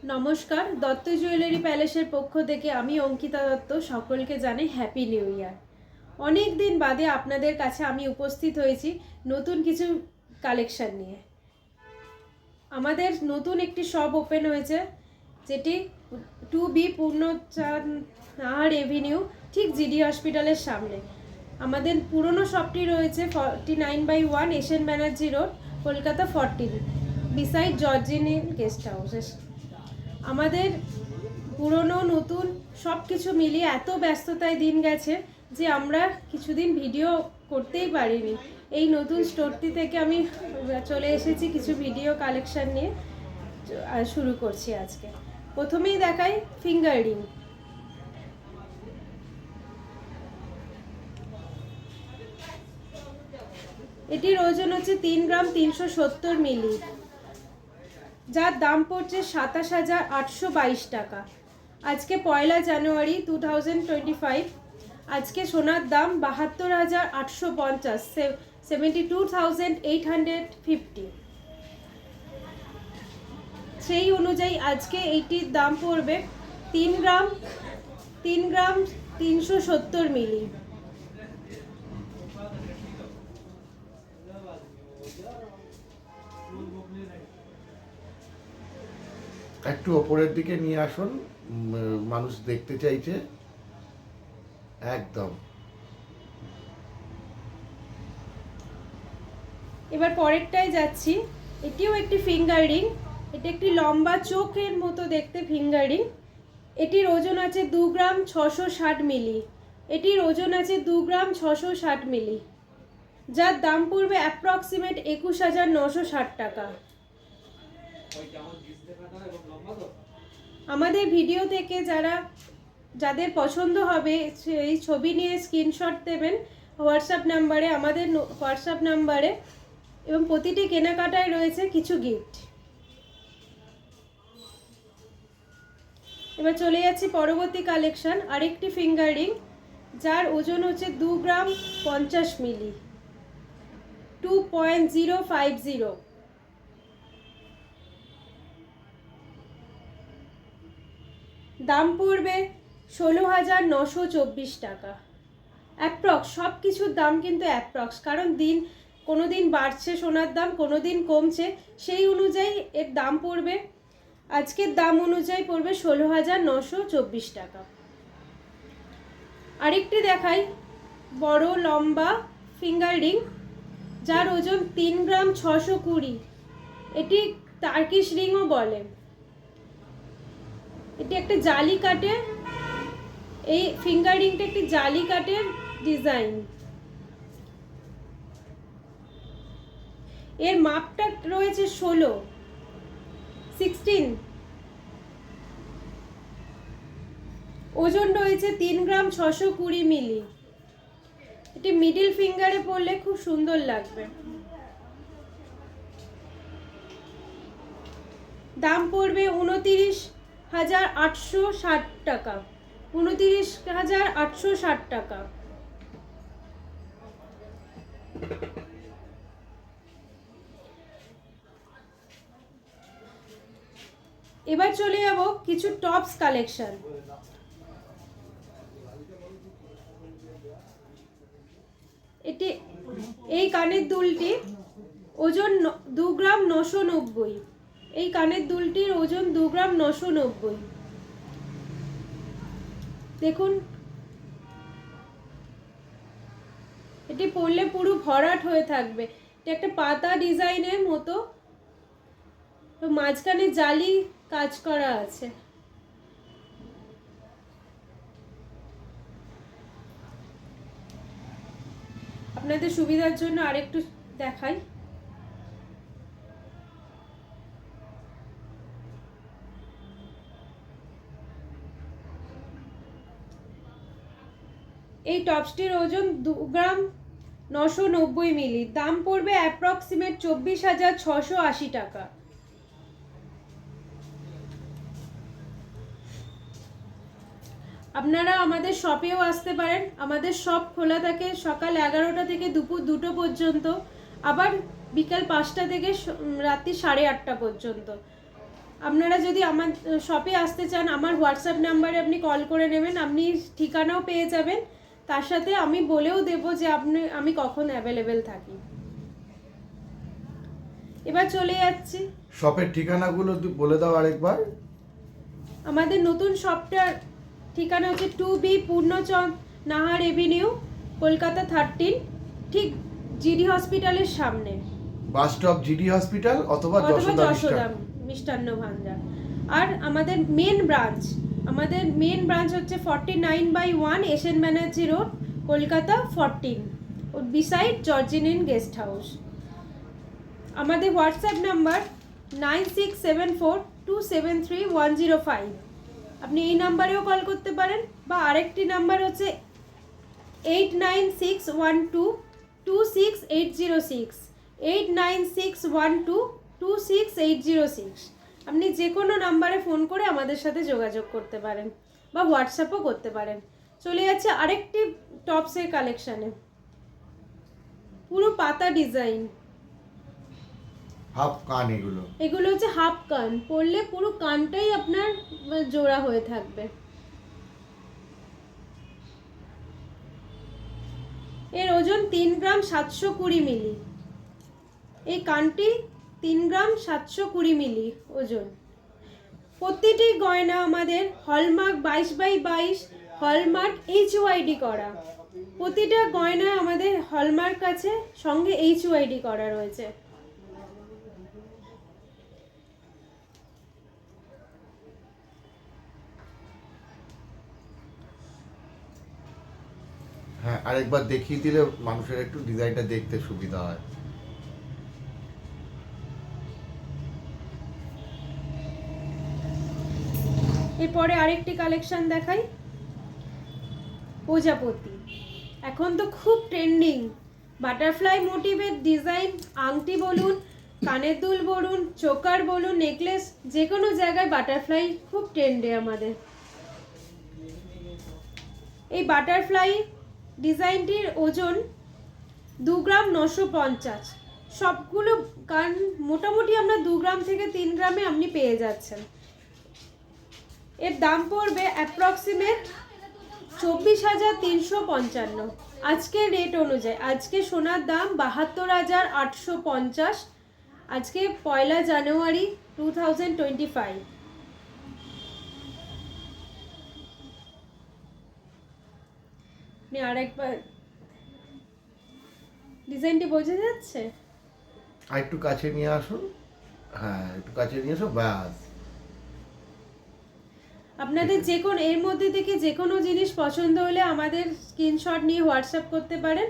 নমস্কার, দত্ত জুয়েলারি প্যালেসের পক্ষ থেকে আমি অঙ্কিতা দত্ত সকলকে জানাই হ্যাপি নিউ ইয়ার। অনেক দিন বাদে আপনাদের কাছে আমি উপস্থিত হয়েছি নতুন কিছু কালেকশন নিয়ে। আমাদের নতুন একটি শপ ওপেন হয়েছে, যেটি 2B পূর্ণচাঁদ নাহার এভিনিউ, ঠিক জিডি হসপিটালের সামনে। আমাদের পুরনো শপটি রয়েছে 49/1 S N Banerjee road, Kolkata 14, beside জর্জিনি গেস্ট হাউসের। আমাদের পুরনো নতুন সব কিছু মিলিয়ে এত ব্যস্ততায় দিন গেছে যে আমরা কিছুদিন ভিডিও করতেই পারিনি। এই নতুন স্টোরটি থেকে আমি চলে এসেছি কিছু ভিডিও কালেকশন নিয়ে, শুরু করছি আজকে। প্রথমেই দেখাই ফিঙ্গার রিং। এটির ওজন হচ্ছে 3 গ্রাম 370 মিলি, যার দাম পড়ছে 27,822 টাকা। আজকে 1 জানুয়ারি 2025। আজকে সোনার দাম 72,850, 72,850। সেই অনুযায়ী আজকে এইটির দাম পড়বে 3 গ্রাম 370 মিলি। একটু ওপরের দিকে নিয়ে আসুন, মানুষ দেখতে চাইছে। একদম। এবার পরেরটায় যাচ্ছি। এটিও একটি ফিঙ্গার রিং। এটা একটি লম্বা চোখের মতো দেখতে ফিঙ্গার রিং। এটির ওজন আছে 2 গ্রাম 660 মিলি। এটির ওজন আছে 2 গ্রাম 660 মিলি, যার দাম পড়বে অ্যাপ্রক্সিমেট 21,960 টাকা। আমাদের ভিডিও থেকে যাদের পছন্দ হবে সেই ছবি নিয়ে স্ক্রিনশট দেবেন হোয়াটসঅ্যাপ নাম্বারে, আমাদের হোয়াটসঅ্যাপ নাম্বারে, এবং প্রতিটি কেনাকাটায় রয়েছে কিছু গিফট। এবার চলে যাচ্ছি পরবর্তী কালেকশন, আরেকটি ফিঙ্গার রিং, যার ওজন হচ্ছে 2 গ্রাম 50 মিলি, 2.050। দাম পড়বে 16,924 টাকা। অ্যাপ্রক্স, সব কিছুর দাম কিন্তু অ্যাপ্রক্স, কারণ কোনো দিন বাড়ছে সোনার দাম, কোনো দিন কমছে, সেই অনুযায়ী এর দাম পড়বে, আজকের দাম অনুযায়ী পড়বে 16,924 টাকা। আরেকটি দেখাই বড় লম্বা ফিঙ্গার রিং, যার ওজন 3 গ্রাম 620। এটি টার্কিশ রিংও বলে। এটি একটা জালি কাটের, এই ফিঙ্গার রিংটা একটি জালি কাটের ডিজাইন। এর মাপটা রয়েছে 16। ওজন রয়েছে 3 গ্রাম 620 মিলি। এটি মিডিল ফিঙ্গারে পরলে খুব সুন্দর লাগবে। দাম পড়বে 29,860 টাকা, 29,860 টাকা। এবার চলে যাব কিছু টপস কালেকশন। এই কানের দুলটি ওজন 2 গ্রাম 990। এই কানের দুলটির ওজন 2 গ্রাম 990। দেখুন, এটি পরলে পুরো ভরাট হয়ে থাকবে। এটা একটা পাতা ডিজাইনের মতো, মাঝখানে জালি কাজ করা আছে। আপনাদের সুবিধার জন্য আরেকটু দেখাই। এই টপসটির ওজন 2 গ্রাম 990 মিলি। দাম পড়বে অ্যাপ্রক্সিমেট 24,680 টাকা। আপনারা আমাদের শপেও আসতে পারেন। আমাদের শপ খোলা থাকে সকাল 11টা থেকে দুপুর 2টো পর্যন্ত, আবার বিকাল 5টা থেকে রাত্রি 8:30 পর্যন্ত। আপনারা যদি আমার শপে আসতে চান, আমার হোয়াটসঅ্যাপ নাম্বারে আপনি কল করে নেবেন, আপনি ঠিকানাও পেয়ে যাবেন, তার সাথে আমি বলেও দেবো যে আমি কখন অ্যাভেলেবেল থাকি। এবার চলে যাচ্ছি, শপের ঠিকানাগুলো বলে দাও আরেকবার। আমাদের নতুন শপটার ঠিকানা হচ্ছে 2B পূর্ণচন্দ্র নাহার এভিনিউ, কলকাতা 13, ঠিক জিডি হসপিটালের সামনে, বাস স্টপ জিডি হসপিটাল অথবা যশোদা যশোদা মিষ্টান্ন ভান্ডার। আর আমাদের মেন ব্রাঞ্চ হচ্ছে 49/1 S N Banerjee road, Kolkata 14, beside জর্জিনিন গেস্ট হাউস। আমাদের হোয়াটসঅ্যাপ নাম্বার 9674273105। আপনি এই নাম্বারেও কল করতে পারেন, বা আরেকটি নাম্বার হচ্ছে 8961226806, 8961226806। আপনি যে কোনো নাম্বারে ফোন করে আমাদের সাথে যোগাযোগ করতে পারেন, বা হোয়াটসঅ্যাপও করতে পারেন। চলে যাচ্ছে আরেকটি টপসের কালেকশানে, পুরো পাতা ডিজাইন, হাফ কান এগুলো হচ্ছে হাফ কান, পরলে পুরো কানটাই আপনার জোড়া হয়ে থাকবে। এর ওজন 3 গ্রাম 720 মিলি। এই কানটি 3 গ্রাম 720 মিলি ওজন। প্রতিটি গয়না আমাদের হলমার্ক 22/22 হলমার্ক HYD করা। প্রতিটা গয়না আমাদের হলমার্ক আছে, সঙ্গে HYD করা রয়েছে। হ্যাঁ, আরেকবার দেখিয়ে দিলে মানুষের একটু ডিজাইনটা দেখতে সুবিধা হয়। এরপরে আরেকটি কালেকশন দেখাই, প্রজাপতি। এখন তো খুব ট্রেন্ডিং, বাটারফ্লাই মোটিভের ডিজাইন, আংটি বলুন, কানের দুল বলুন, চোকার বলুন, নেকলেস, যে কোনো জায়গায় বাটারফ্লাই খুব ট্রেন্ডে আমাদের। এই বাটারফ্লাই ডিজাইনটির ওজন 2 গ্রাম 950। সবগুলো কান মোটামুটি আমরা 2 গ্রাম থেকে 3 গ্রামে আপনি পেয়ে যাচ্ছেন। এর দাম পড়বে অ্যাপ্রক্সিমেট 24,355 আজকের রেট অনুযায়ী। আজকে সোনার দাম 72,850, আজকে 1 জানুয়ারি 2025। আপনি আরেকবার ডিজাইনটি বোঝা যাচ্ছে? আর একটু কাছে নিয়ে আসুন, হ্যাঁ একটু কাছে নিয়ে এসো, ব্যাস। আপনাদের যে কোনো এর মধ্যে থেকে যে কোনো জিনিস পছন্দ হলে আমাদের স্ক্রিনশট নিয়ে হোয়াটসঅ্যাপ করতে পারেন,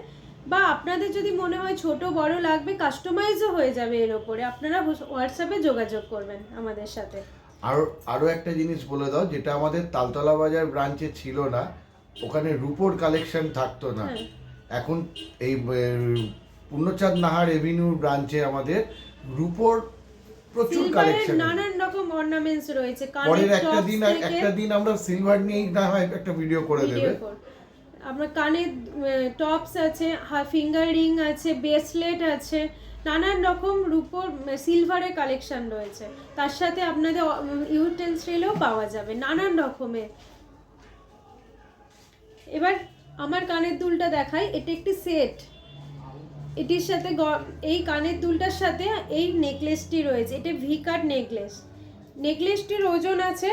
বা আপনাদের যদি মনে হয় ছোট বড় লাগবে, কাস্টমাইজও হয়ে যাবে এর ওপরে, আপনারা হোয়াটসঅ্যাপে যোগাযোগ করবেন আমাদের সাথে। আরও একটা জিনিস বলে দাও, যেটা আমাদের তালতলা বাজার ব্রাঞ্চে ছিল না, ওখানে রূপোর কালেকশন থাকতো না। এখন এই পূর্ণচাঁদ নাহার এভিনিউ ব্রাঞ্চে আমাদের রূপোর প্রচুর কালেকশন, নানান রকম অর্নামেন্টস রয়েছে। পরের একটা দিন আমরা সিলভার নিয়েই না হয় একটা ভিডিও করে দেবে। আপনার কানের টপস আছে, ফিঙ্গার রিং আছে, ব্রেসলেট আছে, নানান রকম রূপোর সিলভারের কালেকশন রয়েছে। তার সাথে আপনাদের ইউটেন্সিলও পাওয়া যাবে নানান রকমের। এবার আমার কানের দুলটা দেখাই, এটা একটি সেট। এটির সাথে এই কানের দুলটার সাথে এই নেকলেসটি রয়েছে, এটা ভি কাট নেকলেস। নেকলেসটির ওজন আছে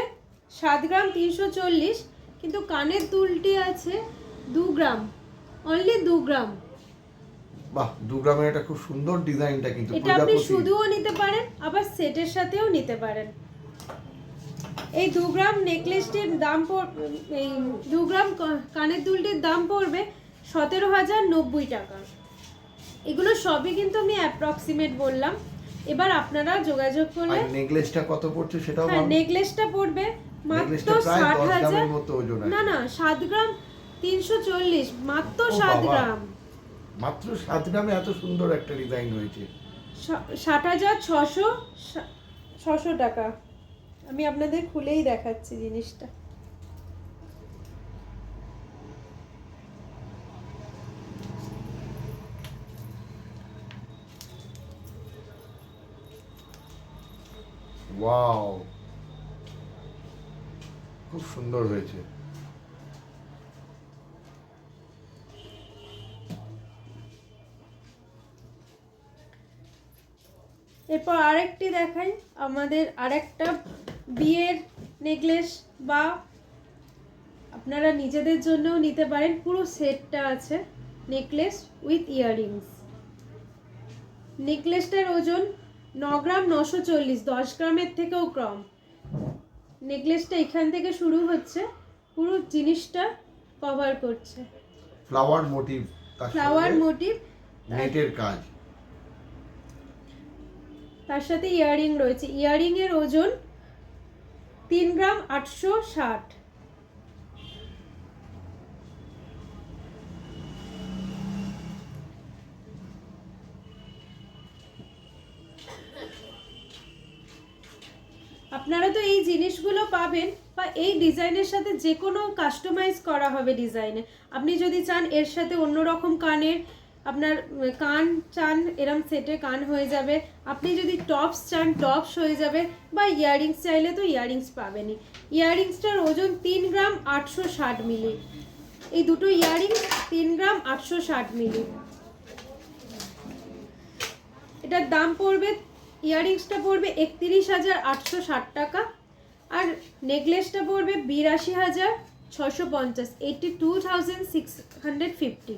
7 গ্রাম 340, কিন্তু কানের দুলটি আছে 2 গ্রাম, অনলি 2 গ্রাম। বাহ, 2 গ্রামের এটা খুব সুন্দর ডিজাইনটা, কিন্তু এটা আপনি শুধুও নিতে পারেন, আবার সেটের সাথেও নিতে পারেন। এই 2 গ্রাম নেকলেসটির দাম এই 2 গ্রাম কানের দুলটির দাম পড়বে 17,090 টাকা। এগুলো সবই কিন্তু আমি অ্যাপ্রক্সিমেট বললাম। এবার আপনারা যোগাযোগ করলে নেকলেসটা কত পড়ছে সেটাও হ্যাঁ, নেকলেসটা পড়বে মাত্র 60,000 মতো ওজন। না 7 গ্রাম 340, মাত্র 7 গ্রাম। মাত্র 7 গ্রামে এত সুন্দর একটা ডিজাইন হয়েছে। 60,600 টাকা। আমি আপনাদের খুলেই দেখাচ্ছি জিনিসটা। ওয়াও, খুব সুন্দর হয়েছে। এরপর আরেকটি দেখাই, আমাদের আরেকটা বিয়ের নেকলেস, বা আপনারা নিজেদের জন্যও নিতে পারেন। পুরো সেটটা আছে, নেকলেস উইথ ইয়াররিংস। নেকলেসটার ওজন 9 গ্রাম 940, 10 গ্রামের থেকেও কম। নেকলেসটা এখান থেকে শুরু হচ্ছে, পুরো জিনিসটা কভার করছে ফ্লাওয়ার মোটিভ, ফ্লাওয়ার মোটিভ, নেটের কাজ। তার সাথে ইয়াররিং রয়েছে। ইয়াররিং এর ওজন 3 গ্রাম 860। আপনারা তো এই জিনিসগুলো পাবেন, বা এই ডিজাইনের সাথে যে কোনো কাস্টমাইজ করা হবে ডিজাইনে। আপনি যদি চান এর সাথে অন্যরকম কানের, আপনার কান চান এরম সেটে কান হয়ে যাবে। আপনি যদি টপস চান টপস হয়ে যাবে, বা ইয়াররিংস চাইলে তো ইয়াররিংস পাবেনই। ইয়াররিংসটার ওজন 3 গ্রাম 860 মিলি। এই দুটো ইয়াররিংস 3 গ্রাম 860 মিলি। এটার দাম পড়বে, ইয়াররিংসটা পড়বে 31,860 টাকা, আর নেকলেসটা পড়বে 82,650, 82,650।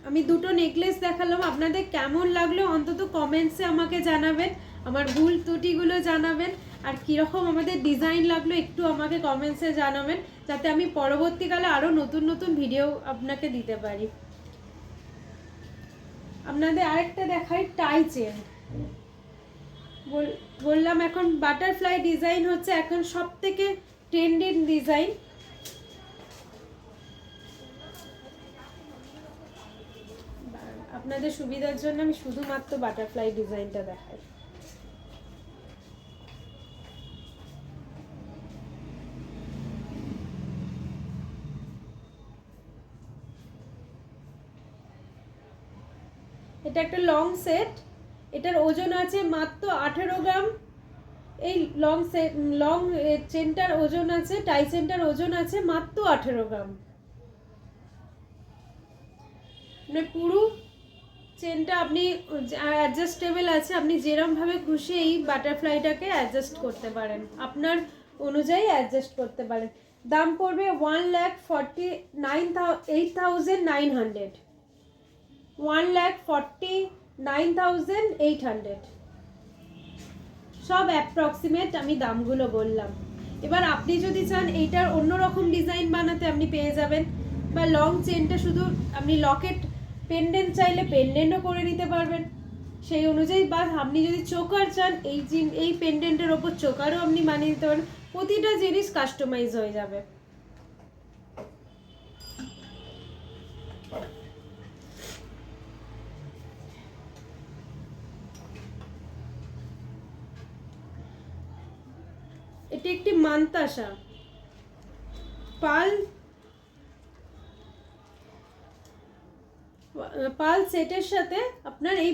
আমি দুটো নেকলেস দেখালাম, আপনাদের কেমন লাগলো অন্তত কমেন্টসে আমাকে জানাবেন, আমার ভুল ত্রুটিগুলো জানাবেন, আর কীরকম আমাদের ডিজাইন লাগলো একটু আমাকে কমেন্টসে জানাবেন, যাতে আমি পরবর্তীকালে আরও নতুন নতুন ভিডিও আপনাকে দিতে পারি। আপনাদের আরেকটা দেখাই, টাই চেন। বললাম এখন বাটারফ্লাই ডিজাইন হচ্ছে এখন সব থেকে ট্রেন্ডিং ডিজাইন। আপনাদের সুবিধার জন্য আমি শুধুমাত্র বাটারফ্লাই ডিজাইনটা দেখাই। এটা একটা লং সেট, এটার ওজন আছে মাত্র 18 গ্রাম। এই লং চেনটার ওজন আছে, টাই চেনটার ওজন আছে মাত্র 18 গ্রাম। মানে পুরো চেনটা আপনি অ্যাডজাস্টেবল আছে, আপনি যেরকম ভাবে খুশি এই বাটারফ্লাইটাকে অ্যাডজাস্ট করতে পারেন, আপনার অনুযায়ী অ্যাডজাস্ট করতে পারেন। দাম পড়বে 1,49,800, 1,49,800। সব অ্যাপ্রক্সিমেট আমি দামগুলো বললাম। এবার আপনি যদি চান এইটার অন্যরকম ডিজাইন বানাতে, আপনি পেয়ে যাবেন। বা লং চেনটা শুধু আপনি লকেট পেন্ডেন্ট চাইলে পেন্ডেন্টও করে নিতে পারবেন সেই অনুযায়ী। বা আপনি যদি চোকার চান, এই পেন্ডেন্টের ওপর চোকারও আপনি বানিয়ে দিতে পারেন। প্রতিটা জিনিস কাস্টমাইজ হয়ে যাবে। এটি একটি মান্তাসা পাল সেটের সাথে আপনার এই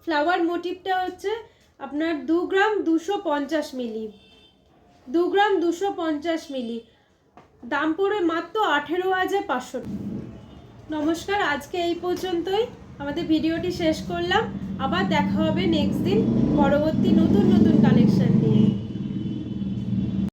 ফ্লাওয়ার মোটিভটা হচ্ছে আপনার 2 গ্রাম 250 মিলি, 2 গ্রাম 250 মিলি। দাম পড়ে মাত্র 18,500। নমস্কার, আজকে এই পর্যন্তই, আমাদের ভিডিওটি শেষ করলাম। আবার দেখা হবে নেক্সট দিন পরবর্তী নতুন নতুন কালেকশন।